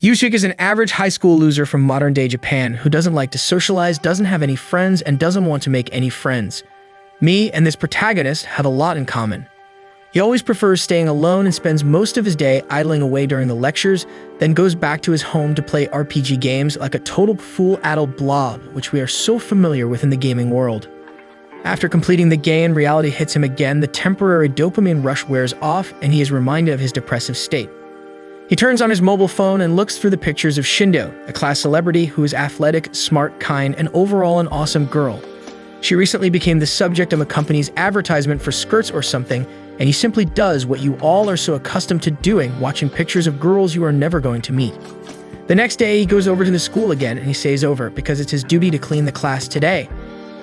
Yuusuke is an average high school loser from modern-day Japan who doesn't like to socialize, doesn't have any friends, and doesn't want to make any friends. Me and this protagonist have a lot in common. He always prefers staying alone and spends most of his day idling away during the lectures, then goes back to his home to play RPG games like a total fool addled blob, which we are so familiar with in the gaming world. After completing the game, reality hits him again, the temporary dopamine rush wears off, and he is reminded of his depressive state. He turns on his mobile phone and looks through the pictures of Shindo, a class celebrity who is athletic, smart, kind, and overall an awesome girl. She recently became the subject of a company's advertisement for skirts or something, and he simply does what you all are so accustomed to doing, watching pictures of girls you are never going to meet. The next day, he goes over to the school again and he stays over because it's his duty to clean the class today.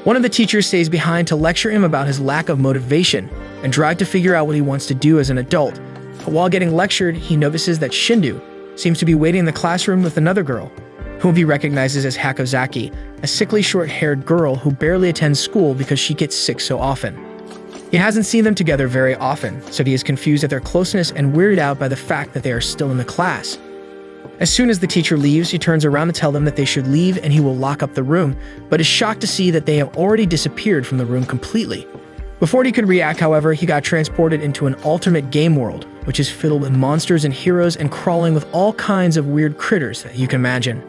One of the teachers stays behind to lecture him about his lack of motivation and try to figure out what he wants to do as an adult. But while getting lectured, he notices that Shindo seems to be waiting in the classroom with another girl, whom he recognizes as Hakozaki, a sickly short-haired girl who barely attends school because she gets sick so often. He hasn't seen them together very often, so he is confused at their closeness and weirded out by the fact that they are still in the class. As soon as the teacher leaves, he turns around to tell them that they should leave and he will lock up the room, but is shocked to see that they have already disappeared from the room completely. Before he could react, however, he got transported into an alternate game world, which is filled with monsters and heroes and crawling with all kinds of weird critters that you can imagine.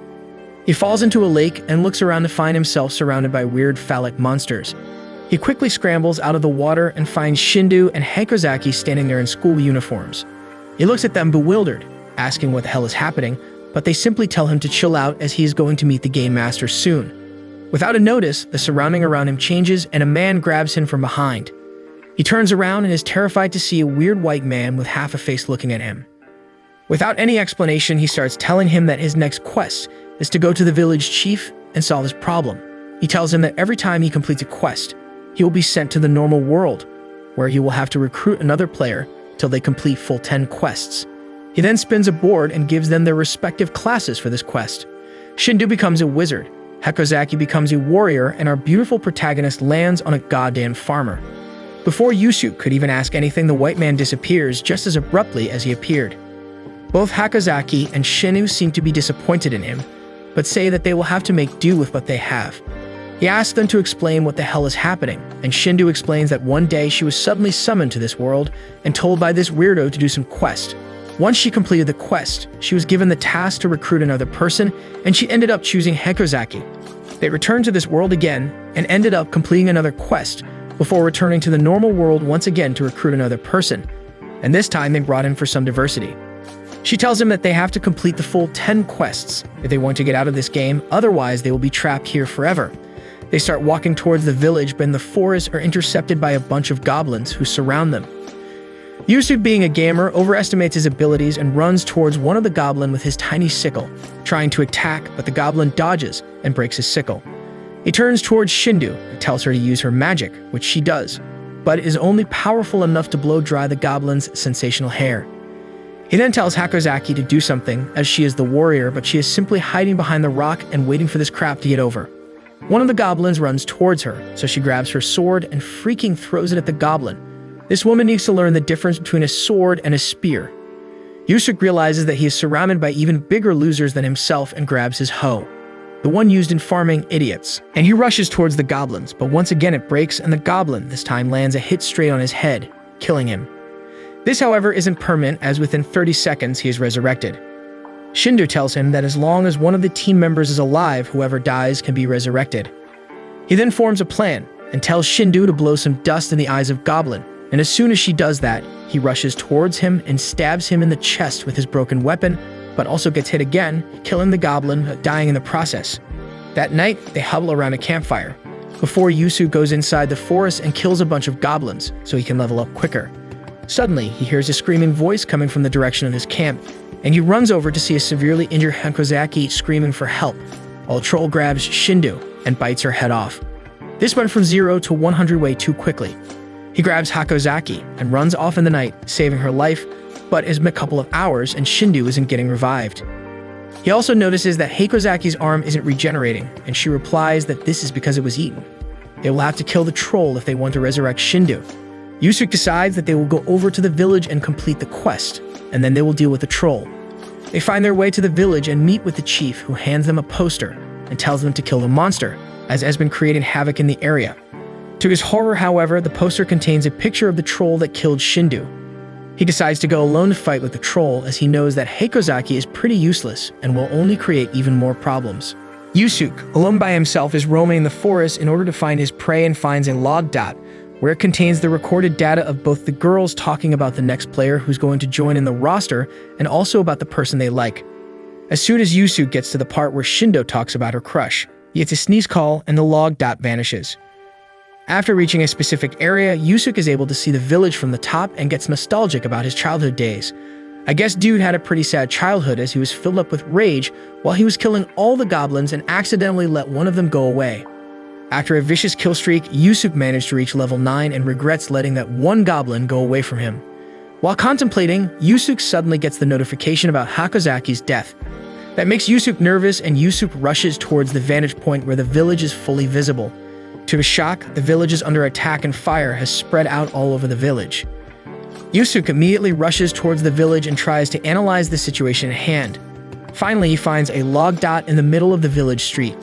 He falls into a lake and looks around to find himself surrounded by weird phallic monsters. He quickly scrambles out of the water and finds Shindo and Hakozaki standing there in school uniforms. He looks at them bewildered, asking what the hell is happening, but they simply tell him to chill out as he is going to meet the game master soon. Without a notice, the surrounding around him changes and a man grabs him from behind. He turns around and is terrified to see a weird white man with half a face looking at him. Without any explanation, he starts telling him that his next quest is to go to the village chief and solve his problem. He tells him that every time he completes a quest, he will be sent to the normal world, where he will have to recruit another player till they complete full 10 quests. He then spins a board and gives them their respective classes for this quest. Shindo becomes a wizard, Hakozaki becomes a warrior, and our beautiful protagonist lands on a goddamn farmer. Before Yuusuke could even ask anything, the white man disappears just as abruptly as he appeared. Both Hakozaki and Shindo seem to be disappointed in him, but say that they will have to make do with what they have. He asks them to explain what the hell is happening, and Shindo explains that one day she was suddenly summoned to this world and told by this weirdo to do some quest. Once she completed the quest, she was given the task to recruit another person, and she ended up choosing Hakozaki. They returned to this world again and ended up completing another quest before returning to the normal world once again to recruit another person, and this time they brought in for some diversity. She tells him that they have to complete the full 10 quests if they want to get out of this game, otherwise they will be trapped here forever. They start walking towards the village, but in the forest are intercepted by a bunch of goblins who surround them. Yuusuke, being a gamer, overestimates his abilities and runs towards one of the goblins with his tiny sickle, trying to attack, but the goblin dodges and breaks his sickle. He turns towards Shindo and tells her to use her magic, which she does, but is only powerful enough to blow dry the goblin's sensational hair. He then tells Hakozaki to do something, as she is the warrior, but she is simply hiding behind the rock and waiting for this crap to get over. One of the goblins runs towards her, so she grabs her sword and freaking throws it at the goblin. This woman needs to learn the difference between a sword and a spear. Yuusuke realizes that he is surrounded by even bigger losers than himself and grabs his hoe, the one used in farming idiots, and he rushes towards the goblins, but once again it breaks and the goblin this time lands a hit straight on his head, killing him. This, however, isn't permanent, as within 30 seconds he is resurrected. Shindo tells him that as long as one of the team members is alive, whoever dies can be resurrected. He then forms a plan and tells Shindo to blow some dust in the eyes of Goblin, and as soon as she does that, he rushes towards him and stabs him in the chest with his broken weapon, but also gets hit again, killing the goblin, dying in the process. That night, they huddle around a campfire, before Yuusuke goes inside the forest and kills a bunch of goblins so he can level up quicker. Suddenly, he hears a screaming voice coming from the direction of his camp, and he runs over to see a severely injured Hakozaki screaming for help, while Troll grabs Shindo and bites her head off. This went from 0 to 100 way too quickly. He grabs Hakozaki and runs off in the night, saving her life, but it's been a couple of hours and Shindo isn't getting revived. He also notices that Hakozaki's arm isn't regenerating, and she replies that this is because it was eaten. They will have to kill the troll if they want to resurrect Shindo. Yuusuke decides that they will go over to the village and complete the quest, and then they will deal with the troll. They find their way to the village and meet with the chief, who hands them a poster and tells them to kill the monster, as it has been creating havoc in the area. To his horror, however, the poster contains a picture of the troll that killed Shindo. He decides to go alone to fight with the troll, as he knows that Hakozaki is pretty useless and will only create even more problems. Yuusuke, alone by himself, is roaming the forest in order to find his prey and finds a log dot, where it contains the recorded data of both the girls talking about the next player who's going to join in the roster and also about the person they like. As soon as Yuusuke gets to the part where Shindo talks about her crush, he gets a sneeze call and the log dot vanishes. After reaching a specific area, Yuusuke is able to see the village from the top and gets nostalgic about his childhood days. I guess dude had a pretty sad childhood, as he was filled up with rage while he was killing all the goblins and accidentally let one of them go away. After a vicious kill streak, Yuusuke managed to reach level 9 and regrets letting that one goblin go away from him. While contemplating, Yuusuke suddenly gets the notification about Hakozaki's death. That makes Yuusuke nervous, and Yuusuke rushes towards the vantage point where the village is fully visible. To his shock, the village is under attack and fire has spread out all over the village. Yuusuke immediately rushes towards the village and tries to analyze the situation at hand. Finally, he finds a log dot in the middle of the village street.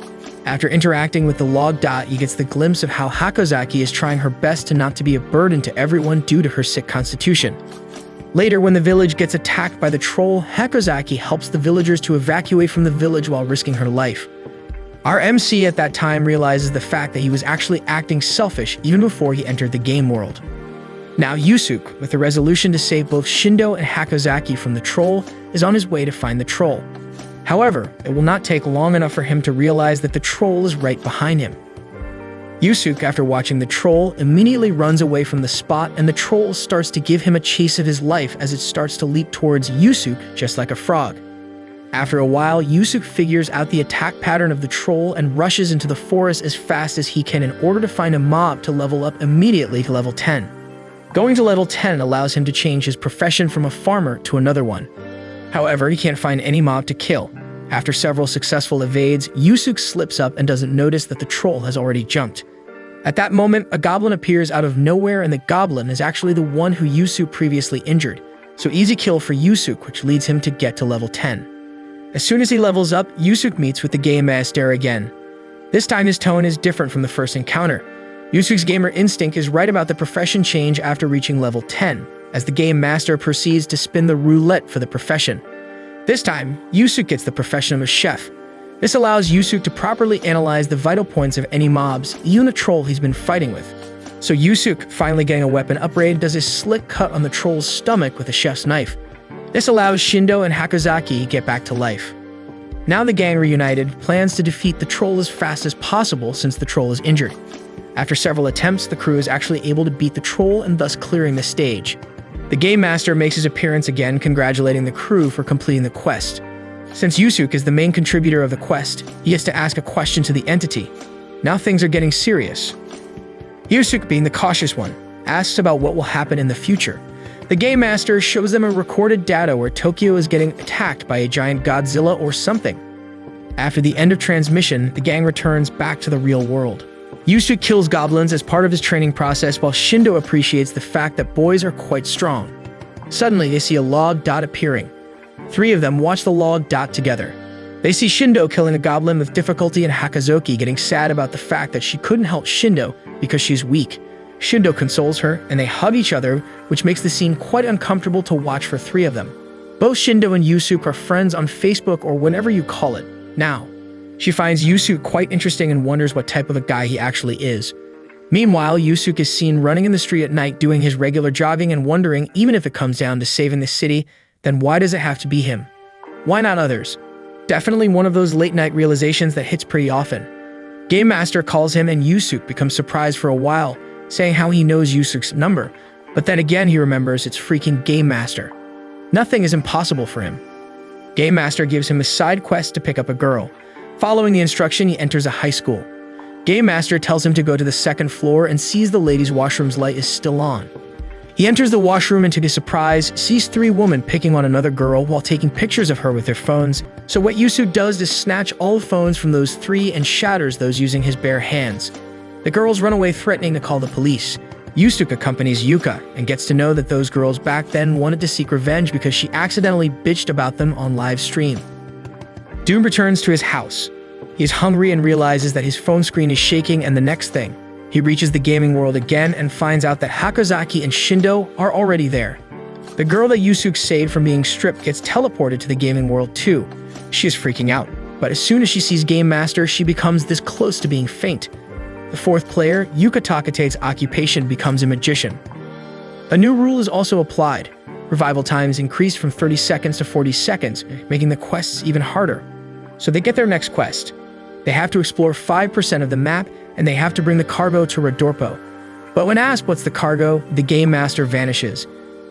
After interacting with the log dot, he gets the glimpse of how Hakozaki is trying her best to not to be a burden to everyone due to her sick constitution. Later, when the village gets attacked by the troll, Hakozaki helps the villagers to evacuate from the village while risking her life. Our MC at that time realizes the fact that he was actually acting selfish even before he entered the game world. Now Yuusuke, with the resolution to save both Shindo and Hakozaki from the troll, is on his way to find the troll. However, it will not take long enough for him to realize that the troll is right behind him. Yuusuke, after watching the troll, immediately runs away from the spot, and the troll starts to give him a chase of his life as it starts to leap towards Yuusuke just like a frog. After a while, Yuusuke figures out the attack pattern of the troll and rushes into the forest as fast as he can in order to find a mob to level up immediately to level 10. Going to level 10 allows him to change his profession from a farmer to another one. However, he can't find any mob to kill. After several successful evades, Yuusuke slips up and doesn't notice that the troll has already jumped. At that moment, a goblin appears out of nowhere, and the goblin is actually the one who Yuusuke previously injured. So easy kill for Yuusuke, which leads him to get to level 10. As soon as he levels up, Yuusuke meets with the Game Master again. This time his tone is different from the first encounter. Yuusuke's gamer instinct is right about the profession change after reaching level 10, as the Game Master proceeds to spin the roulette for the profession. This time, Yuusuke gets the profession of a chef. This allows Yuusuke to properly analyze the vital points of any mobs, even a troll he's been fighting with. So Yuusuke, finally getting a weapon upgrade, does a slick cut on the troll's stomach with a chef's knife. This allows Shindo and Hakozaki get back to life. Now the gang reunited, plans to defeat the troll as fast as possible since the troll is injured. After several attempts, the crew is actually able to beat the troll and thus clearing the stage. The Game Master makes his appearance again, congratulating the crew for completing the quest. Since Yuusuke is the main contributor of the quest, he gets to ask a question to the entity. Now things are getting serious. Yuusuke, being the cautious one, asks about what will happen in the future. The Game Master shows them a recorded data where Tokyo is getting attacked by a giant Godzilla or something. After the end of transmission, the gang returns back to the real world. Yuusuke kills goblins as part of his training process, while Shindo appreciates the fact that boys are quite strong. Suddenly, they see a log dot appearing. 3 of them watch the log dot together. They see Shindo killing a goblin with difficulty and Hakozaki getting sad about the fact that she couldn't help Shindo because she's weak. Shindo consoles her, and they hug each other, which makes the scene quite uncomfortable to watch for 3 of them. Both Shindo and Yuusuke are friends on Facebook or whatever you call it. Now, she finds Yuusuke quite interesting and wonders what type of a guy he actually is. Meanwhile, Yuusuke is seen running in the street at night doing his regular jogging and wondering, even if it comes down to saving the city, then why does it have to be him? Why not others? Definitely one of those late-night realizations that hits pretty often. Game Master calls him, and Yuusuke becomes surprised for a while, saying how he knows Yusuke's number, but then again he remembers it's freaking Game Master. Nothing is impossible for him. Game Master gives him a side quest to pick up a girl. Following the instruction, he enters a high school. Game Master tells him to go to the 2nd floor and sees the ladies' washroom's light is still on. He enters the washroom and to his surprise, sees 3 women picking on another girl while taking pictures of her with their phones. So what Yuusuke does is snatch all phones from those 3 and shatters those using his bare hands. The girls run away threatening to call the police. Yuusuke accompanies Yuka and gets to know that those girls back then wanted to seek revenge because she accidentally bitched about them on live stream. Doom returns to his house. He is hungry and realizes that his phone screen is shaking, and the next thing, he reaches the gaming world again and finds out that Hakozaki and Shindo are already there. The girl that Yuusuke saved from being stripped gets teleported to the gaming world too. She is freaking out, but as soon as she sees Game Master, she becomes this close to being faint. The fourth player, Yuka Takate's occupation, becomes a magician. A new rule is also applied. Revival times increased from 30 seconds to 40 seconds, making the quests even harder. So they get their next quest. They have to explore 5% of the map, and they have to bring the cargo to Redorpo. But when asked what's the cargo, the Game Master vanishes.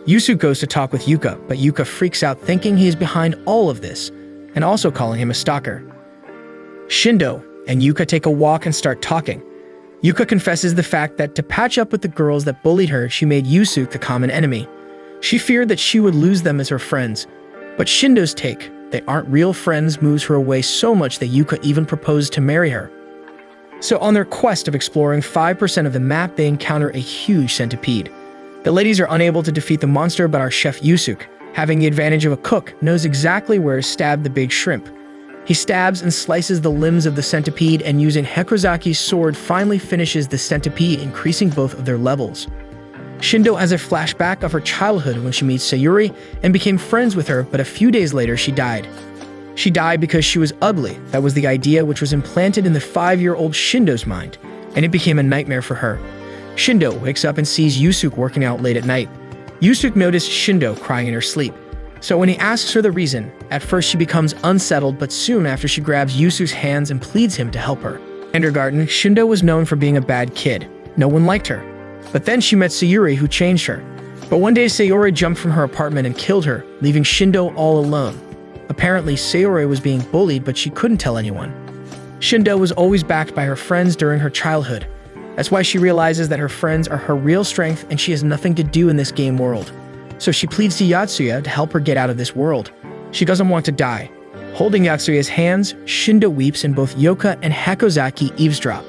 Yuusuke goes to talk with Yuka, but Yuka freaks out thinking he is behind all of this, and also calling him a stalker. Shindo and Yuka take a walk and start talking. Yuka confesses the fact that to patch up with the girls that bullied her, she made Yuusuke the common enemy. She feared that she would lose them as her friends. But Shindo's take, they aren't real friends, moves her away so much that Yuka even proposed to marry her. So on their quest of exploring 5% of the map, they encounter a huge centipede. The ladies are unable to defeat the monster, but our chef Yuusuke, having the advantage of a cook, knows exactly where to stab the big shrimp. He stabs and slices the limbs of the centipede, and using Hakozaki's sword finally finishes the centipede, increasing both of their levels. Shindo has a flashback of her childhood when she meets Sayuri and became friends with her, but a few days later she died. She died because she was ugly. That was the idea which was implanted in the 5-year-old Shindo's mind, and it became a nightmare for her. Shindo wakes up and sees Yuusuke working out late at night. Yuusuke noticed Shindo crying in her sleep. So when he asks her the reason, at first she becomes unsettled, but soon after she grabs Yusuke's hands and pleads him to help her. In kindergarten, Shindo was known for being a bad kid. No one liked her. But then she met Sayuri, who changed her. But one day Sayuri jumped from her apartment and killed her, leaving Shindo all alone. Apparently Sayuri was being bullied, but she couldn't tell anyone. Shindo was always backed by her friends during her childhood. That's why she realizes that her friends are her real strength and she has nothing to do in this game world. So she pleads to Yatsuya to help her get out of this world. She doesn't want to die. Holding Yatsuya's hands, Shindo weeps and both Yoka and Hakozaki eavesdrop.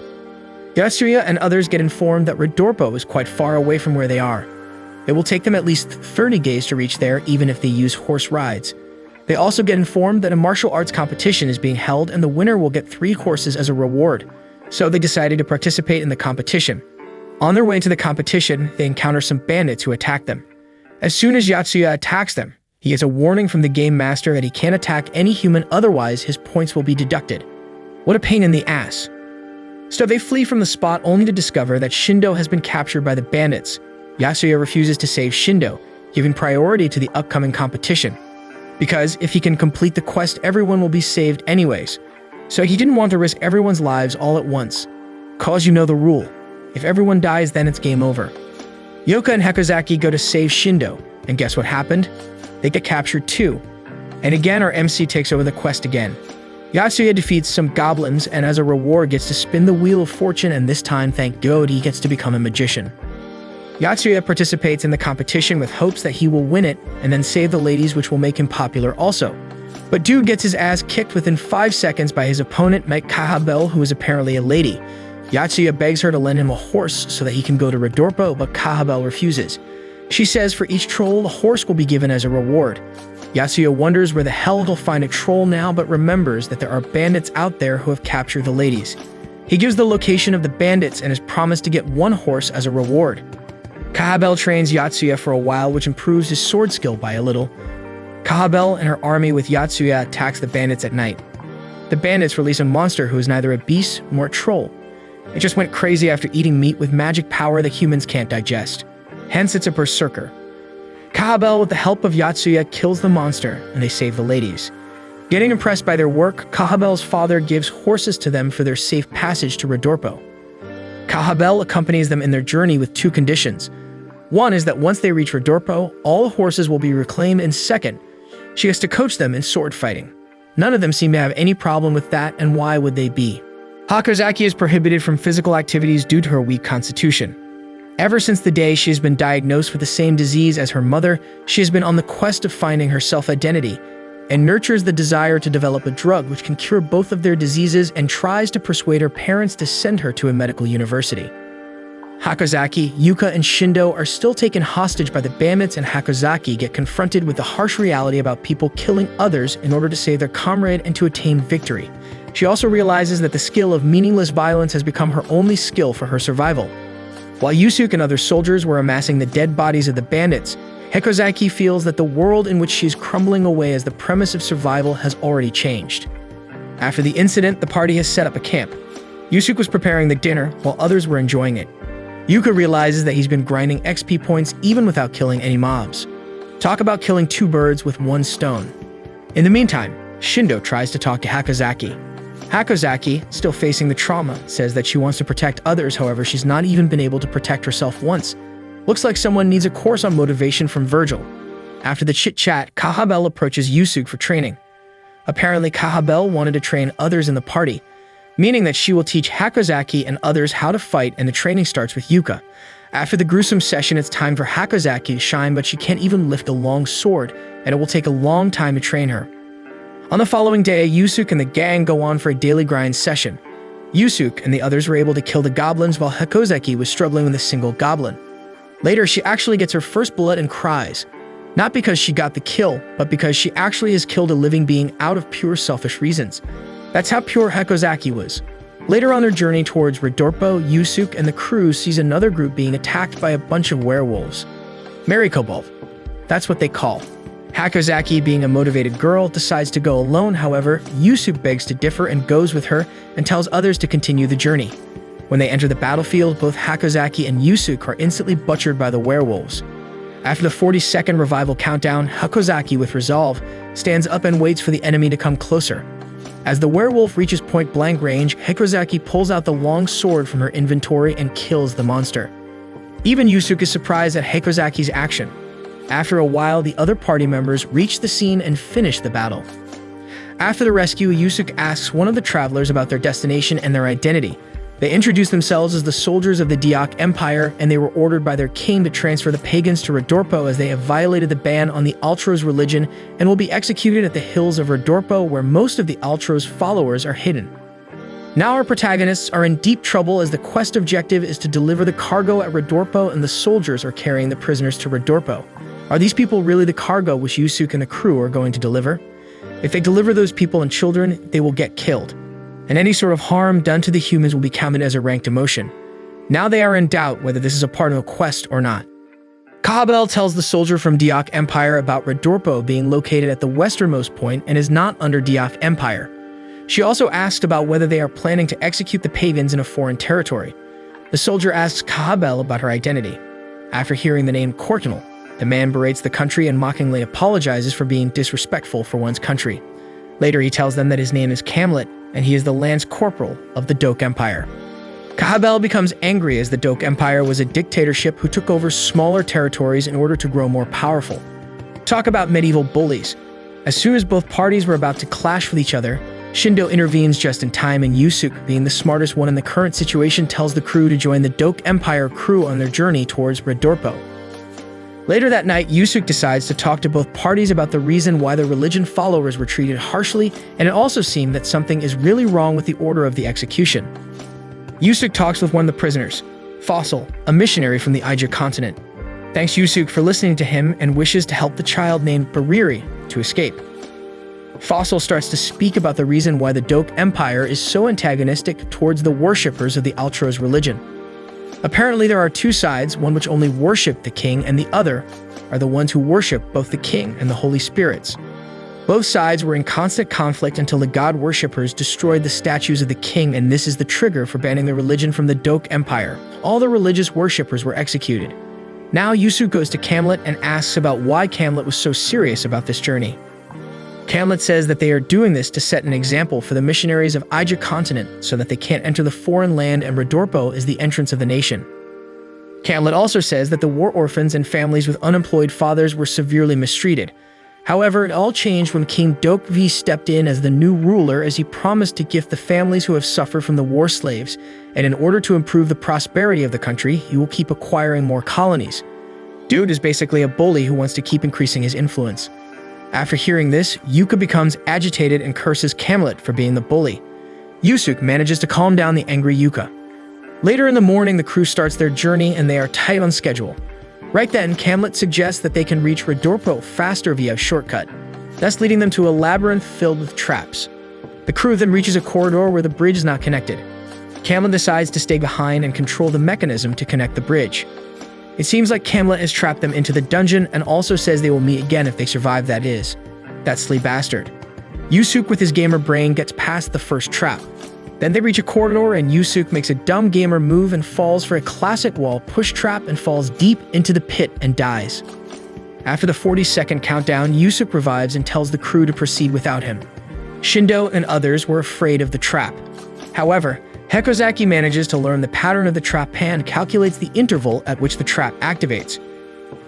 Yatsuya and others get informed that Redorpo is quite far away from where they are. It will take them at least 30 days to reach there, even if they use horse rides. They also get informed that a martial arts competition is being held and the winner will get 3 horses as a reward. So they decided to participate in the competition. On their way to the competition, they encounter some bandits who attack them. As soon as Yatsuya attacks them, he gets a warning from the Game Master that he can't attack any human, otherwise his points will be deducted. What a pain in the ass. So they flee from the spot only to discover that Shindo has been captured by the bandits. Yatsuya refuses to save Shindo, giving priority to the upcoming competition. Because if he can complete the quest, everyone will be saved anyways. So he didn't want to risk everyone's lives all at once. Cause you know the rule. If everyone dies, then it's game over. Yoka and Hakozaki go to save Shindo, and guess what happened? They get captured too. And again, our MC takes over the quest again. Yatsuya defeats some goblins and as a reward gets to spin the Wheel of Fortune, and this time, thank God, he gets to become a magician. Yatsuya participates in the competition with hopes that he will win it and then save the ladies, which will make him popular also. But dude gets his ass kicked within 5 seconds by his opponent, Mike Kahabel, who is apparently a lady. Yatsuya begs her to lend him a horse so that he can go to Redorpo, but Kahabel refuses. She says for each troll, a horse will be given as a reward. Yatsuya wonders where the hell he'll find a troll now, but remembers that there are bandits out there who have captured the ladies. He gives the location of the bandits and is promised to get 1 horse as a reward. Kahabel trains Yatsuya for a while, which improves his sword skill by a little. Kahabel and her army with Yatsuya attacks the bandits at night. The bandits release a monster who is neither a beast nor a troll. It just went crazy after eating meat with magic power that humans can't digest. Hence, it's a berserker. Kahabel, with the help of Yatsuya, kills the monster, and they save the ladies. Getting impressed by their work, Kahabel's father gives horses to them for their safe passage to Redorpo. Kahabel accompanies them in their journey with 2 conditions. One is that once they reach Redorpo, all the horses will be reclaimed, and second, she has to coach them in sword fighting. None of them seem to have any problem with that, and why would they be? Hakozaki is prohibited from physical activities due to her weak constitution. Ever since the day she has been diagnosed with the same disease as her mother, she has been on the quest of finding her self-identity, and nurtures the desire to develop a drug which can cure both of their diseases, and tries to persuade her parents to send her to a medical university. Hakozaki, Yuka, and Shindo are still taken hostage by the bandits, and Hakozaki get confronted with the harsh reality about people killing others in order to save their comrade and to attain victory. She also realizes that the skill of meaningless violence has become her only skill for her survival. While Yuusuke and other soldiers were amassing the dead bodies of the bandits, Hakozaki feels that the world in which she is crumbling away as the premise of survival has already changed. After the incident, the party has set up a camp. Yuusuke was preparing the dinner while others were enjoying it. Yuka realizes that he's been grinding XP points even without killing any mobs. Talk about killing two birds with one stone. In the meantime, Shindo tries to talk to Hakozaki. Hakozaki, still facing the trauma, says that she wants to protect others, however she's not even been able to protect herself once. Looks like someone needs a course on motivation from Virgil. After the chit-chat, Kahabel approaches Yuusuke for training. Apparently, Kahabel wanted to train others in the party, meaning that she will teach Hakozaki and others how to fight, and the training starts with Yuka. After the gruesome session, it's time for Hakozaki to shine, but she can't even lift a long sword, and it will take a long time to train her. On the following day, Yuusuke and the gang go on for a daily grind session. Yuusuke and the others were able to kill the goblins while Hakozaki was struggling with a single goblin. Later, she actually gets her first blood and cries. Not because she got the kill, but because she actually has killed a living being out of pure selfish reasons. That's how pure Hakozaki was. Later on their journey towards Redorpo, Yuusuke and the crew sees another group being attacked by a bunch of werewolves. Mary Kobold. That's what they call. Hakozaki, being a motivated girl, decides to go alone. However, Yuusuke begs to differ and goes with her and tells others to continue the journey. When they enter the battlefield, both Hakozaki and Yuusuke are instantly butchered by the werewolves. After the 40-second revival countdown, Hakozaki, with resolve, stands up and waits for the enemy to come closer. As the werewolf reaches point-blank range, Hakozaki pulls out the long sword from her inventory and kills the monster. Even Yuusuke is surprised at Hakozaki's action. After a while, the other party members reach the scene and finish the battle. After the rescue, Yuusuke asks one of the travelers about their destination and their identity. They introduce themselves as the soldiers of the Diak Empire, and they were ordered by their king to transfer the pagans to Redorpo as they have violated the ban on the Altros religion and will be executed at the hills of Redorpo, where most of the Altros followers are hidden. Now our protagonists are in deep trouble as the quest objective is to deliver the cargo at Redorpo, and the soldiers are carrying the prisoners to Redorpo. Are these people really the cargo which Yuusuke and the crew are going to deliver? If they deliver those people and children, they will get killed, and any sort of harm done to the humans will be counted as a ranked emotion. Now they are in doubt whether this is a part of a quest or not. Kahabel tells the soldier from Diak Empire about Redorpo being located at the westernmost point and is not under Diak Empire. She also asks about whether they are planning to execute the pagans in a foreign territory. The soldier asks Kahabel about her identity. After hearing the name Korkinal, the man berates the country and mockingly apologizes for being disrespectful for one's country. Later, he tells them that his name is Camlet, and he is the Lance Corporal of the Doke Empire. Kahabel becomes angry as the Doke Empire was a dictatorship who took over smaller territories in order to grow more powerful. Talk about medieval bullies. As soon as both parties were about to clash with each other, Shindo intervenes just in time, and Yuusuke, being the smartest one in the current situation, tells the crew to join the Doke Empire crew on their journey towards Redorpo. Later that night, Yuusuke decides to talk to both parties about the reason why the religion followers were treated harshly, and it also seemed that something is really wrong with the order of the execution. Yuusuke talks with one of the prisoners, Fossil, a missionary from the Ija continent. Thanks Yuusuke for listening to him and wishes to help the child named Bariri to escape. Fossil starts to speak about the reason why the Doke Empire is so antagonistic towards the worshippers of the Altros religion. Apparently there are two sides, one which only worship the king, and the other are the ones who worship both the king and the holy spirits. Both sides were in constant conflict until the god worshippers destroyed the statues of the king, and this is the trigger for banning the religion from the Doke Empire. All the religious worshippers were executed. Now Yuusuke goes to Camlet and asks about why Camlet was so serious about this journey. Camlet says that they are doing this to set an example for the missionaries of Ija continent so that they can't enter the foreign land, and Redorpo is the entrance of the nation. Camlet also says that the war orphans and families with unemployed fathers were severely mistreated. However, it all changed when King Doke V stepped in as the new ruler, as he promised to gift the families who have suffered from the war slaves, and in order to improve the prosperity of the country, he will keep acquiring more colonies. Dude is basically a bully who wants to keep increasing his influence. After hearing this, Yuka becomes agitated and curses Camlet for being the bully. Yuusuke manages to calm down the angry Yuka. Later in the morning, the crew starts their journey and they are tight on schedule. Right then, Camlet suggests that they can reach Rodorpo faster via a shortcut, thus leading them to a labyrinth filled with traps. The crew then reaches a corridor where the bridge is not connected. Camlet decides to stay behind and control the mechanism to connect the bridge. It seems like Camlet has trapped them into the dungeon and also says they will meet again if they survive, that silly bastard. Yuusuke with his gamer brain gets past the first trap. Then they reach a corridor and Yuusuke makes a dumb gamer move and falls for a classic wall push trap and falls deep into the pit and dies. After the 40-second countdown, Yuusuke revives and tells the crew to proceed without him. Shindo and others were afraid of the trap. However, Hekozaki manages to learn the pattern of the trap and calculates the interval at which the trap activates.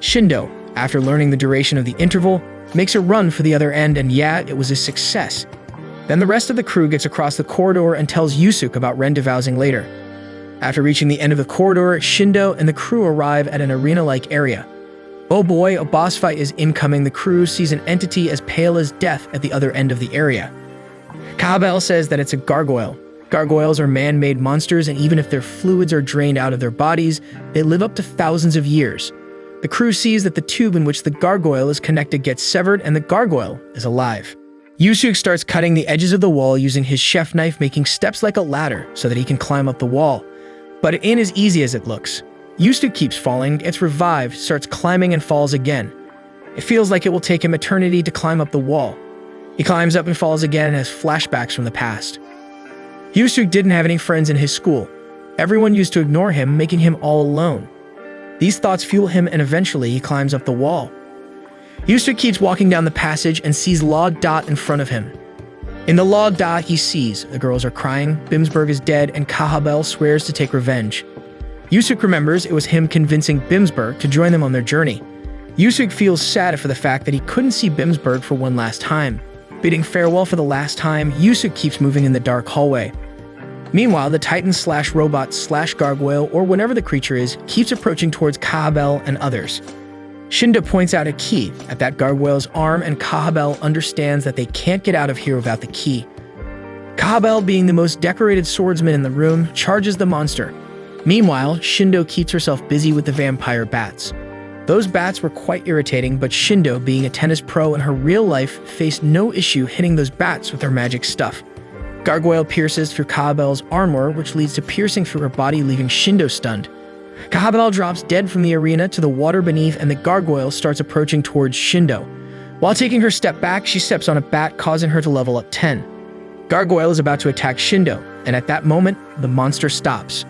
Shindo, after learning the duration of the interval, makes a run for the other end, and yeah, it was a success. Then the rest of the crew gets across the corridor and tells Yuusuke about ren-devousing later. After reaching the end of the corridor, Shindo and the crew arrive at an arena-like area. Oh boy, a boss fight is incoming. The crew sees an entity as pale as death at the other end of the area. Kahabel says that it's a gargoyle. Gargoyles are man-made monsters, and even if their fluids are drained out of their bodies, they live up to thousands of years. The crew sees that the tube in which the gargoyle is connected gets severed, and the gargoyle is alive. Yuusuke starts cutting the edges of the wall using his chef knife, making steps like a ladder so that he can climb up the wall. But it ain't as easy as it looks. Yuusuke keeps falling, gets revived, starts climbing and falls again. It feels like it will take him eternity to climb up the wall. He climbs up and falls again and has flashbacks from the past. Yuusuke didn't have any friends in his school. Everyone used to ignore him, making him all alone. These thoughts fuel him, and eventually he climbs up the wall. Yuusuke keeps walking down the passage and sees Log Dot in front of him. In the Log Dot, he sees the girls are crying, Bimsberg is dead, and Kahabel swears to take revenge. Yuusuke remembers it was him convincing Bimsberg to join them on their journey. Yuusuke feels sad for the fact that he couldn't see Bimsberg for one last time. Bidding farewell for the last time, Yuusuke keeps moving in the dark hallway. Meanwhile, the Titan/robot/gargoyle, or whatever the creature is, keeps approaching towards Kahabel and others. Shindo points out a key at that gargoyle's arm, and Kahabel understands that they can't get out of here without the key. Kahabel, being the most decorated swordsman in the room, charges the monster. Meanwhile, Shindo keeps herself busy with the vampire bats. Those bats were quite irritating, but Shindo, being a tennis pro in her real life, faced no issue hitting those bats with her magic stuff. Gargoyle pierces through Kahabel's armor, which leads to piercing through her body, leaving Shindo stunned. Kahabel drops dead from the arena to the water beneath, and the gargoyle starts approaching towards Shindo. While taking her step back, she steps on a bat, causing her to level up 10. Gargoyle is about to attack Shindo, and at that moment, the monster stops.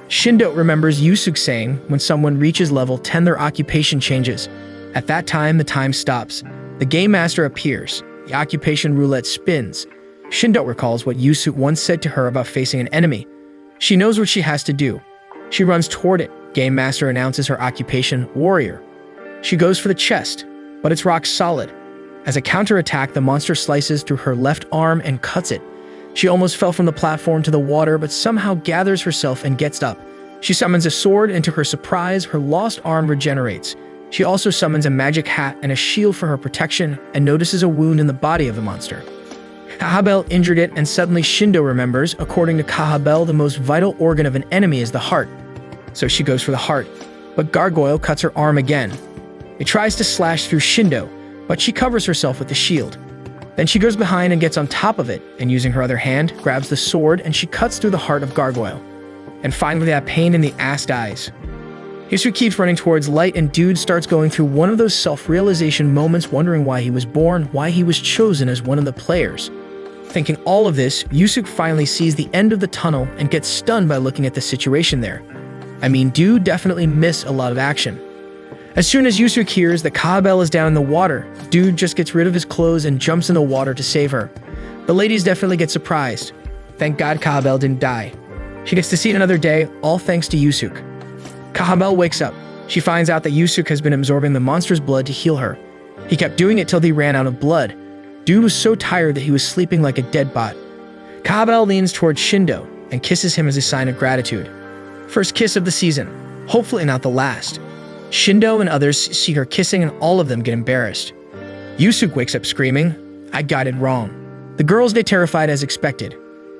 Shindo remembers Yuusuke saying, when someone reaches level 10, their occupation changes. At that time, the time stops. The Game Master appears. The occupation roulette spins. Shindo recalls what Yuusuke once said to her about facing an enemy. She knows what she has to do. She runs toward it. Game Master announces her occupation, warrior. She goes for the chest, but it's rock solid. As a counterattack, the monster slices through her left arm and cuts it. She almost fell from the platform to the water, but somehow gathers herself and gets up. She summons a sword, and to her surprise, her lost arm regenerates. She also summons a magic hat and a shield for her protection, and notices a wound in the body of the monster. Kahabel injured it, and suddenly Shindo remembers, according to Kahabel, the most vital organ of an enemy is the heart. So she goes for the heart, but Gargoyle cuts her arm again. It tries to slash through Shindo, but she covers herself with the shield. Then she goes behind and gets on top of it, and using her other hand, grabs the sword, and she cuts through the heart of Gargoyle. And finally, that pain in the ass dies. Yuusuke keeps running towards light, and Dude starts going through one of those self-realization moments, wondering why he was born, why he was chosen as one of the players. Thinking all of this, Yuusuke finally sees the end of the tunnel and gets stunned by looking at the situation there. I mean, Dude definitely missed a lot of action. As soon as Yuusuke hears that Kahabel is down in the water, Dude just gets rid of his clothes and jumps in the water to save her. The ladies definitely get surprised. Thank God Kahabel didn't die. She gets to see another day, all thanks to Yuusuke. Kahabel wakes up. She finds out that Yuusuke has been absorbing the monster's blood to heal her. He kept doing it till he ran out of blood. Dude was so tired that he was sleeping like a dead bot. Kahabel leans towards Shindo and kisses him as a sign of gratitude. First kiss of the season, hopefully not the last. Shindo and others see her kissing, and all of them get embarrassed. Yuusuke wakes up screaming, "I got it wrong." The girls get terrified as expected.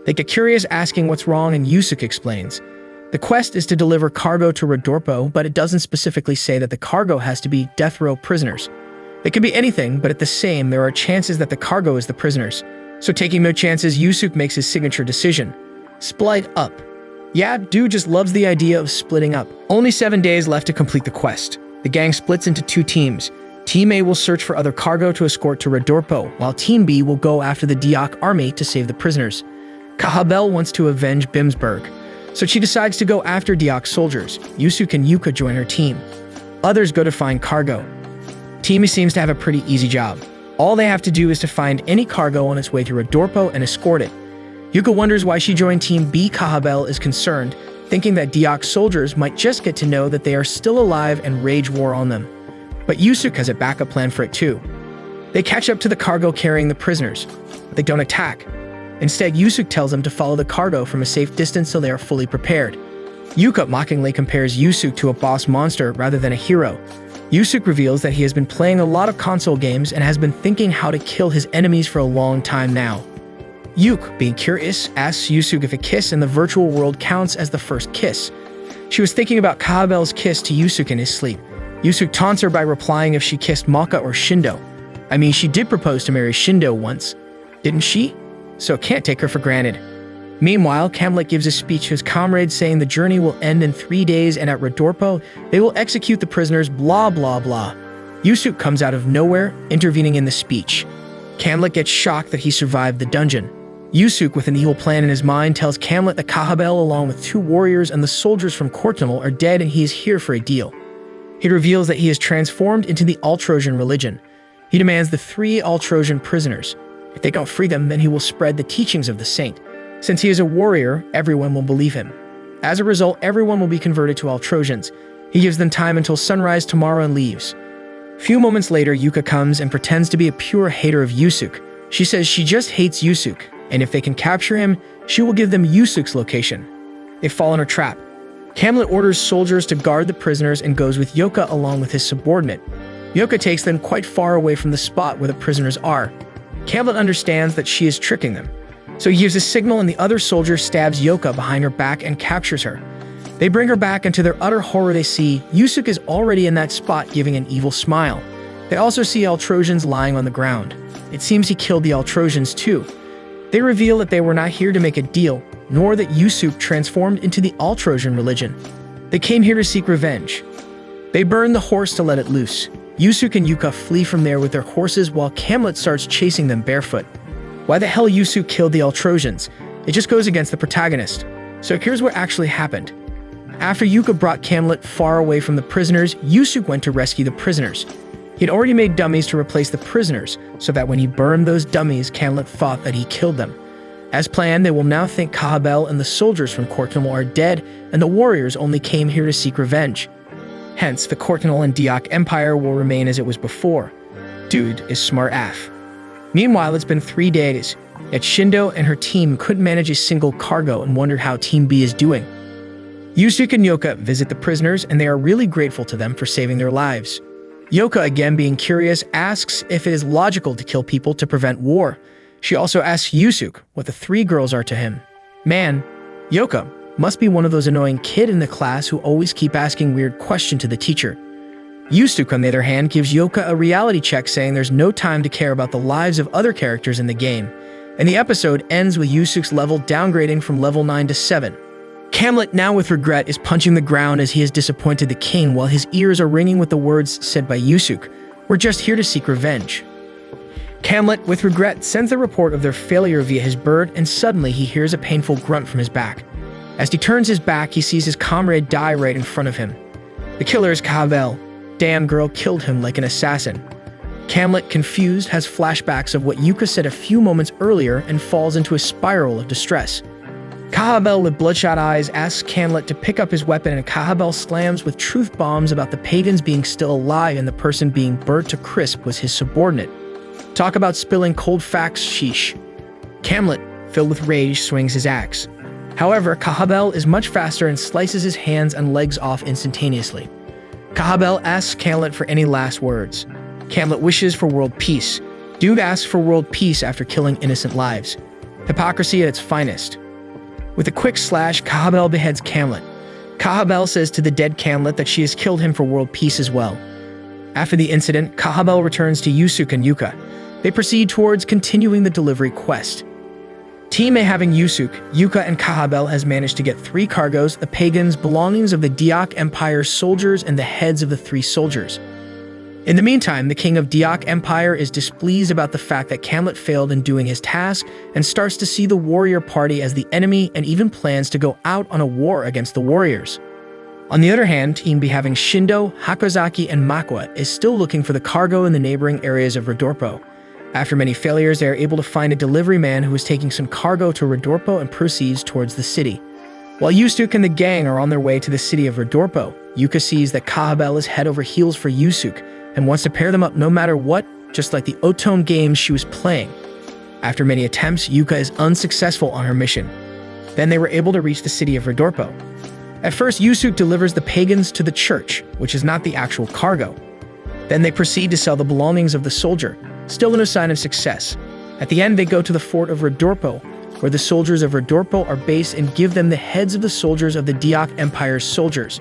They get curious, asking what's wrong, and Yuusuke explains. The quest is to deliver cargo to Rodorpo, but it doesn't specifically say that the cargo has to be death row prisoners. It could be anything, but at the same, there are chances that the cargo is the prisoners. So taking no chances, Yuusuke makes his signature decision. Split up. Yeah, dude just loves the idea of splitting up. Only 7 days left to complete the quest. The gang splits into 2 teams. Team A will search for other cargo to escort to Rodorpo, while Team B will go after the Diok army to save the prisoners. Kahabel wants to avenge Bimsburg, so she decides to go after Diok's soldiers. Yuusuke and Yuka join her team. Others go to find cargo. Team A seems to have a pretty easy job. All they have to do is to find any cargo on its way through Rodorpo and escort it. Yuka wonders why she joined Team B. Kahabel is concerned, thinking that Diok's soldiers might just get to know that they are still alive and rage war on them. But Yuusuke has a backup plan for it too. They catch up to the cargo carrying the prisoners, but they don't attack. Instead, Yuusuke tells them to follow the cargo from a safe distance so they are fully prepared. Yuka mockingly compares Yuusuke to a boss monster rather than a hero. Yuusuke reveals that he has been playing a lot of console games and has been thinking how to kill his enemies for a long time now. Yuka, being curious, asks Yuusuke if a kiss in the virtual world counts as the first kiss. She was thinking about Kahabel's kiss to Yuusuke in his sleep. Yuusuke taunts her by replying if she kissed Maka or Shindo. I mean, she did propose to marry Shindo once, didn't she? So can't take her for granted. Meanwhile, Camlet gives a speech to his comrades saying the journey will end in 3 days and at Rodorpo, they will execute the prisoners blah blah blah. Yuusuke comes out of nowhere, intervening in the speech. Camlet gets shocked that he survived the dungeon. Yuusuke, with an evil plan in his mind, tells Camlet that Kahabel along with 2 warriors and the soldiers from Kortenmal are dead and he is here for a deal. He reveals that he is transformed into the Altrosian religion. He demands the 3 Altrosian prisoners. If they don't free them, then he will spread the teachings of the saint. Since he is a warrior, everyone will believe him. As a result, everyone will be converted to Altrosians. He gives them time until sunrise tomorrow and leaves. Few moments later, Yuka comes and pretends to be a pure hater of Yuusuke. She says she just hates Yuusuke, and if they can capture him, she will give them Yusuke's location. They fall in her trap. Camlet orders soldiers to guard the prisoners and goes with Yoka along with his subordinate. Yoka takes them quite far away from the spot where the prisoners are. Camlet understands that she is tricking them, so he gives a signal and the other soldier stabs Yoka behind her back and captures her. They bring her back, and to their utter horror they see Yuusuke is already in that spot giving an evil smile. They also see Altrosians lying on the ground. It seems he killed the Altrosians too. They reveal that they were not here to make a deal, nor that Yuusuke transformed into the Altrosian religion. They came here to seek revenge. They burn the horse to let it loose. Yuusuke and Yuka flee from there with their horses while Camlet starts chasing them barefoot. Why the hell Yuusuke killed the Altrosians? It just goes against the protagonist. So here's what actually happened. After Yuka brought Camlet far away from the prisoners, Yuusuke went to rescue the prisoners. He had already made dummies to replace the prisoners, so that when he burned those dummies, Camlet thought that he killed them. As planned, they will now think Kahabel and the soldiers from Kortenmal are dead, and the warriors only came here to seek revenge. Hence, the Kortenmal and Diok Empire will remain as it was before. Dude is smart AF. Meanwhile, it's been 3 days, yet Shindo and her team couldn't manage a single cargo and wondered how Team B is doing. Yuusuke and Yoka visit the prisoners, and they are really grateful to them for saving their lives. Yoka, again being curious, asks if it is logical to kill people to prevent war. She also asks Yuusuke what the 3 girls are to him. Man, Yoka must be one of those annoying kid in the class who always keep asking weird questions to the teacher. Yuusuke, on the other hand, gives Yoka a reality check saying there's no time to care about the lives of other characters in the game, and the episode ends with Yusuke's level downgrading from level 9 to 7. Camlet, now with regret, is punching the ground as he has disappointed the king while his ears are ringing with the words said by Yuusuke, "We're just here to seek revenge." Camlet, with regret, sends a report of their failure via his bird, and suddenly he hears a painful grunt from his back. As he turns his back, he sees his comrade die right in front of him. The killer is Kahabel. Damn girl killed him like an assassin. Camlet, confused, has flashbacks of what Yuka said a few moments earlier and falls into a spiral of distress. Kahabel, with bloodshot eyes, asks Camlet to pick up his weapon, and Kahabel slams with truth bombs about the pagans being still alive and the person being burnt to crisp was his subordinate. Talk about spilling cold facts, sheesh. Camlet, filled with rage, swings his axe. However, Kahabel is much faster and slices his hands and legs off instantaneously. Kahabel asks Camlet for any last words. Camlet wishes for world peace. Dude asks for world peace after killing innocent lives. Hypocrisy at its finest. With a quick slash, Kahabel beheads Camlet. Kahabel says to the dead Camlet that she has killed him for world peace as well. After the incident, Kahabel returns to Yuusuke and Yuka. They proceed towards continuing the delivery quest. Team A having Yuusuke, Yuka, and Kahabel has managed to get 3 cargoes, the pagans, belongings of the Diak Empire's soldiers, and the heads of the 3 soldiers. In the meantime, the king of Diak Empire is displeased about the fact that Camlet failed in doing his task and starts to see the warrior party as the enemy and even plans to go out on a war against the warriors. On the other hand, Team B having Shindo, Hakozaki, and Makwa is still looking for the cargo in the neighboring areas of Rodorpo. After many failures, they are able to find a delivery man who is taking some cargo to Rodorpo and proceeds towards the city. While Yuusuke and the gang are on their way to the city of Rodorpo, Yuka sees that Kahabel is head over heels for Yuusuke and wants to pair them up no matter what, just like the Otome games she was playing. After many attempts, Yuka is unsuccessful on her mission. Then they were able to reach the city of Rodorpo. At first, Yuusuke delivers the pagans to the church, which is not the actual cargo. Then they proceed to sell the belongings of the soldier, still no sign of success. At the end, they go to the fort of Rodorpo, where the soldiers of Rodorpo are based, and give them the heads of the soldiers of the Diak Empire's soldiers.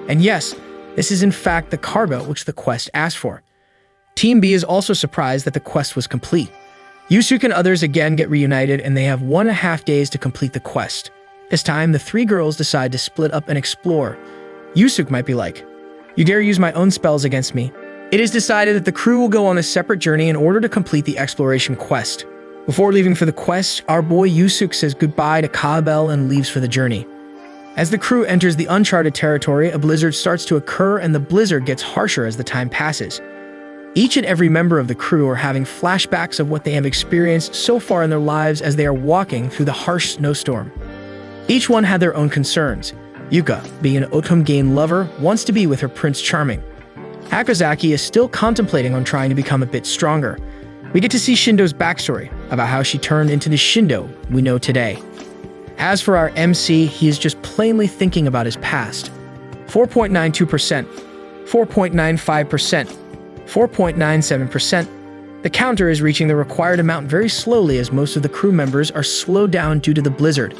And yes, this is in fact the cargo which the quest asked for. Team B is also surprised that the quest was complete. Yuusuke and others again get reunited, and they have 1.5 days to complete the quest. This time, the 3 girls decide to split up and explore. Yuusuke might be like, "You dare use my own spells against me?" It is decided that the crew will go on a separate journey in order to complete the exploration quest. Before leaving for the quest, our boy Yuusuke says goodbye to Kahabel and leaves for the journey. As the crew enters the uncharted territory, a blizzard starts to occur, and the blizzard gets harsher as the time passes. Each and every member of the crew are having flashbacks of what they have experienced so far in their lives as they are walking through the harsh snowstorm. Each one had their own concerns. Yuka, being an Otome game lover, wants to be with her Prince Charming. Hakozaki is still contemplating on trying to become a bit stronger. We get to see Shindo's backstory about how she turned into the Shindo we know today. As for our MC, he is just plainly thinking about his past. 4.92%, 4.95%, 4.97%. The counter is reaching the required amount very slowly as most of the crew members are slowed down due to the blizzard.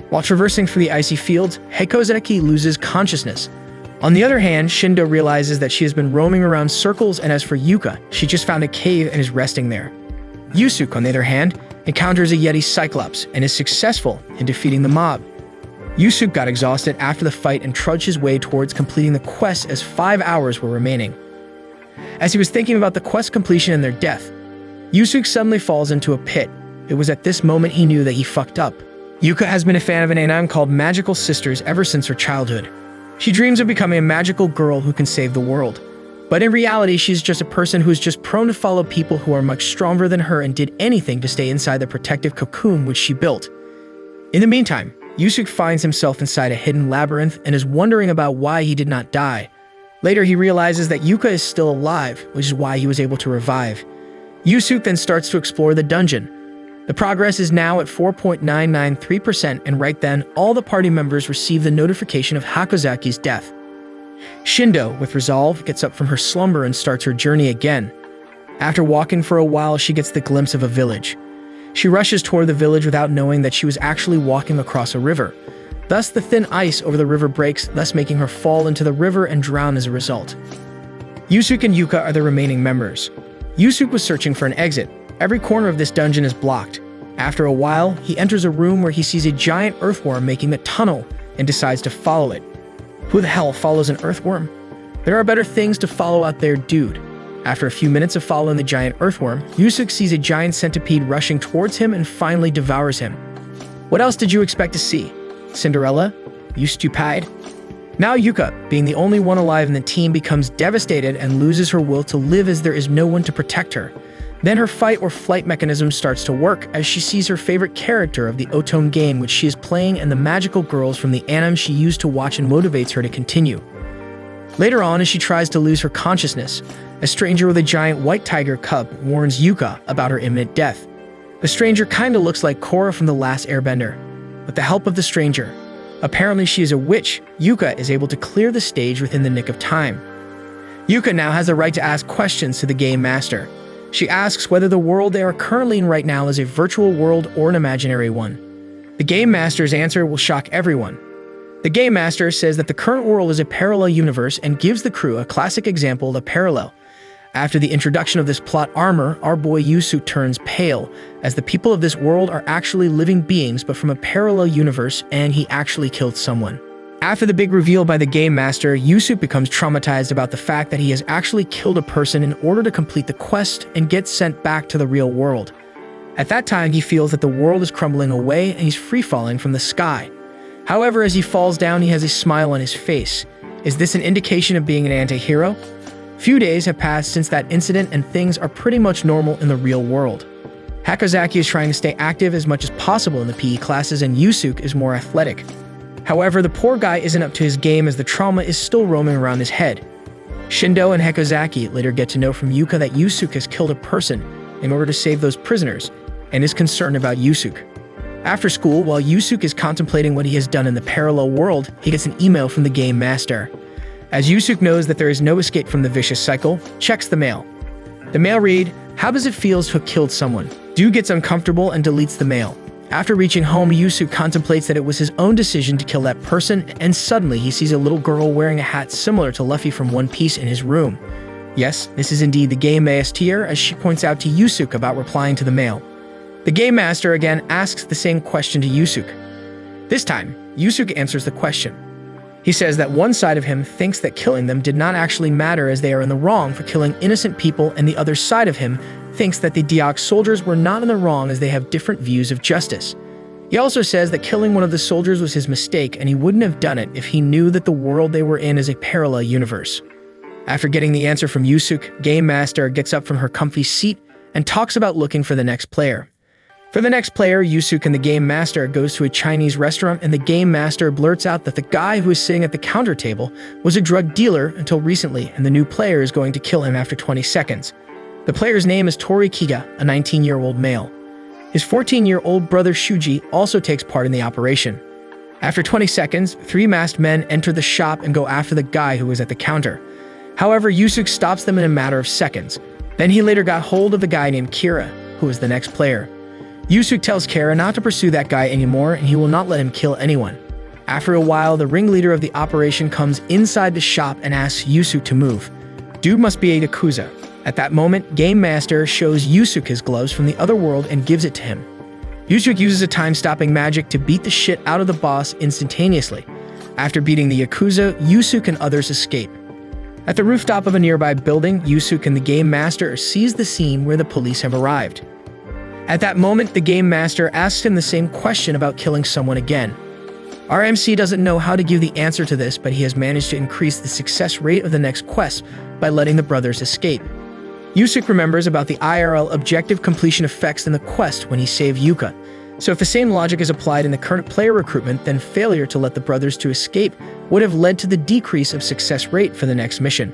While traversing through the icy fields, Hakozaki loses consciousness. On the other hand, Shindo realizes that she has been roaming around circles, and as for Yuka, she just found a cave and is resting there. Yuusuke, on the other hand, encounters a Yeti Cyclops and is successful in defeating the mob. Yuusuke got exhausted after the fight and trudged his way towards completing the quest as 5 hours were remaining. As he was thinking about the quest completion and their death, Yuusuke suddenly falls into a pit. It was at this moment he knew that he fucked up. Yuka has been a fan of an anime called Magical Sisters ever since her childhood. She dreams of becoming a magical girl who can save the world. But in reality, she's just a person who is just prone to follow people who are much stronger than her and did anything to stay inside the protective cocoon which she built. In the meantime, Yuusuke finds himself inside a hidden labyrinth and is wondering about why he did not die. Later, he realizes that Yuka is still alive, which is why he was able to revive. Yuusuke then starts to explore the dungeon. The progress is now at 4.993%, and right then, all the party members receive the notification of Hakozaki's death. Shindo, with resolve, gets up from her slumber and starts her journey again. After walking for a while, she gets the glimpse of a village. She rushes toward the village without knowing that she was actually walking across a river. Thus, the thin ice over the river breaks, thus making her fall into the river and drown as a result. Yuusuke and Yuka are the remaining members. Yuusuke was searching for an exit. Every corner of this dungeon is blocked. After a while, he enters a room where he sees a giant earthworm making a tunnel and decides to follow it. Who the hell follows an earthworm? There are better things to follow out there, dude. After a few minutes of following the giant earthworm, Yuusuke sees a giant centipede rushing towards him and finally devours him. What else did you expect to see? Cinderella? You stupid. Now Yuka, being the only one alive in the team, becomes devastated and loses her will to live as there is no one to protect her. Then her fight or flight mechanism starts to work as she sees her favorite character of the Otome game which she is playing and the magical girls from the anime she used to watch and motivates her to continue. Later on, as she tries to lose her consciousness, a stranger with a giant white tiger cub warns Yuka about her imminent death. The stranger kinda looks like Korra from The Last Airbender. With the help of the stranger, apparently she is a witch, Yuka is able to clear the stage within the nick of time. Yuka now has the right to ask questions to the game master. She asks whether the world they are currently in right now is a virtual world or an imaginary one. The game master's answer will shock everyone. The Game Master says that the current world is a parallel universe and gives the crew a classic example of a parallel. After the introduction of this plot armor, our boy Yuusuke turns pale, as the people of this world are actually living beings but from a parallel universe, and he actually killed someone. After the big reveal by the Game Master, Yuusuke becomes traumatized about the fact that he has actually killed a person in order to complete the quest and get sent back to the real world. At that time, he feels that the world is crumbling away and he's free-falling from the sky. However, as he falls down, he has a smile on his face. Is this an indication of being an anti-hero? Few days have passed since that incident and things are pretty much normal in the real world. Hakozaki is trying to stay active as much as possible in the PE classes and Yuusuke is more athletic. However, the poor guy isn't up to his game as the trauma is still roaming around his head. Shindo and Hakozaki later get to know from Yuka that Yuusuke has killed a person in order to save those prisoners and is concerned about Yuusuke. After school, while Yuusuke is contemplating what he has done in the parallel world, he gets an email from the Game Master. As Yuusuke knows that there is no escape from the vicious cycle, checks the mail. The mail read, "How does it feel to have killed someone?" Dude gets uncomfortable and deletes the mail. After reaching home, Yuusuke contemplates that it was his own decision to kill that person, and suddenly he sees a little girl wearing a hat similar to Luffy from One Piece in his room. Yes, this is indeed the Game Master, as she points out to Yuusuke about replying to the mail. The Game Master again asks the same question to Yuusuke. This time, Yuusuke answers the question. He says that one side of him thinks that killing them did not actually matter as they are in the wrong for killing innocent people, and the other side of him thinks that the Deok soldiers were not in the wrong as they have different views of justice. He also says that killing one of the soldiers was his mistake and he wouldn't have done it if he knew that the world they were in is a parallel universe. After getting the answer from Yuusuke, Game Master gets up from her comfy seat and talks about looking for the next player. For the next player, Yuusuke and the Game Master goes to a Chinese restaurant and the Game Master blurts out that the guy who is sitting at the counter table was a drug dealer until recently and the new player is going to kill him after 20 seconds. The player's name is Tori Kiga, a 19-year-old male. His 14-year-old brother Shuji also takes part in the operation. After 20 seconds, 3 masked men enter the shop and go after the guy who was at the counter. However, Yuusuke stops them in a matter of seconds. Then he later got hold of the guy named Kira, who is the next player. Yuusuke tells Kira not to pursue that guy anymore and he will not let him kill anyone. After a while, the ringleader of the operation comes inside the shop and asks Yuusuke to move. Dude must be a Yakuza. At that moment, Game Master shows Yuusuke his gloves from the other world and gives it to him. Yuusuke uses a time-stopping magic to beat the shit out of the boss instantaneously. After beating the Yakuza, Yuusuke and others escape. At the rooftop of a nearby building, Yuusuke and the Game Master sees the scene where the police have arrived. At that moment, the Game Master asks him the same question about killing someone again. Our MC doesn't know how to give the answer to this, but he has managed to increase the success rate of the next quest by letting the brothers escape. Yuusuke remembers about the IRL objective completion effects in the quest when he saved Yuka. So if the same logic is applied in the current player recruitment, then failure to let the brothers to escape would have led to the decrease of success rate for the next mission.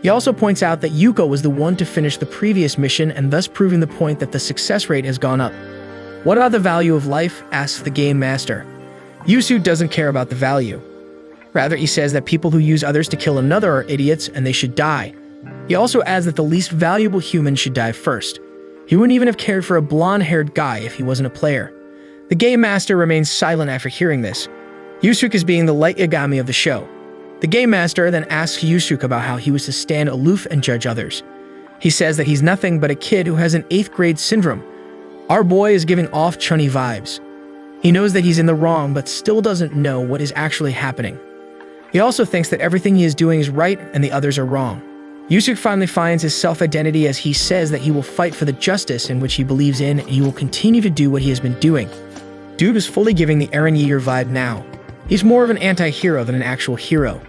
He also points out that Yuka was the one to finish the previous mission and thus proving the point that the success rate has gone up. What about the value of life? Asks the Game Master. Yuusuke doesn't care about the value. Rather, he says that people who use others to kill another are idiots and they should die. He also adds that the least valuable human should die first. He wouldn't even have cared for a blonde-haired guy if he wasn't a player. The Game Master remains silent after hearing this. Yuusuke is being the light Yagami of the show. The Game Master then asks Yuusuke about how he was to stand aloof and judge others. He says that he's nothing but a kid who has an 8th grade syndrome. Our boy is giving off chunny vibes. He knows that he's in the wrong but still doesn't know what is actually happening. He also thinks that everything he is doing is right and the others are wrong. Yuusuke finally finds his self-identity as he says that he will fight for the justice in which he believes in and he will continue to do what he has been doing. Dude is fully giving the Eren Yeager vibe now. He's more of an anti-hero than an actual hero.